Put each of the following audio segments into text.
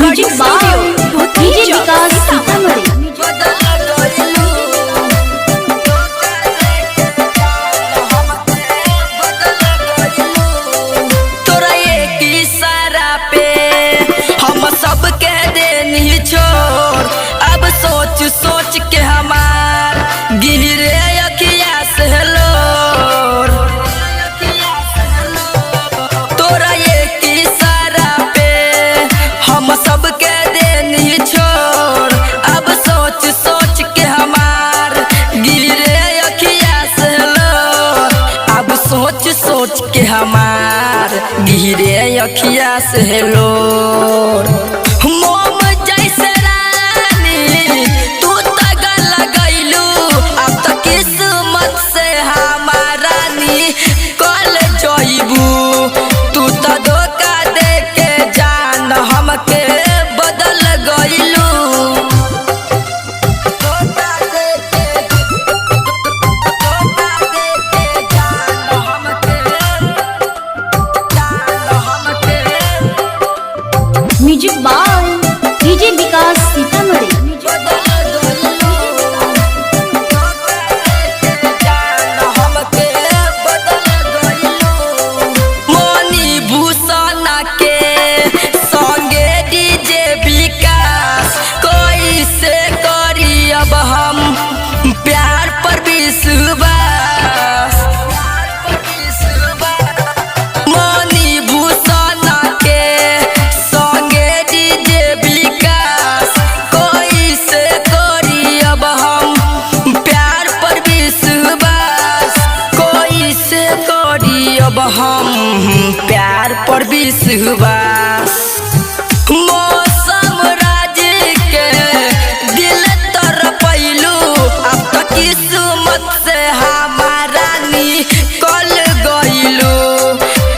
Recording studio DJ विकास सीतामढ़ी। तोरा एक इशारा पे हम सब कह देनी छोड़, अब सोच सोच के हमार गिरे अखिया से लोर। तोरा एक इशारा पे हम सब कह देनी छोड़, अब सोच सोच के हमार गिरे अखिया से लोर। अब सोच सोच के हमार गिरे अखिया से लोर। मोम जैसे रानी तू तक लगैलू, अब तो किस्मत से हमारा नी कल जइबू। तू तो धोखा दे के जान हमके बदल गइलू। धोखा दे के जान हमके म्यूजिक बाय डीजे विकास सीतामढ़ी। मोनी भूषण के संगे डीजे विकास कोई से करी अब हम प्यार पर विश्वास। मोनी भूषण के संगे डीजे विकास कोई से करी अब हम प्यार पर विश्वास। कोई से करी अब हम प्यार पर विश्वास। मौसम राज के दिल तरपैलू, अब तो किस्मत से हमारा निकल गइलू।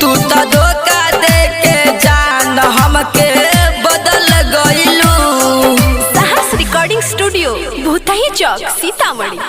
तू तो धोखा दे के जान हमके बदल गइलू। साहस रिकॉर्डिंग स्टूडियो भूतही चौक सीतामढ़ी।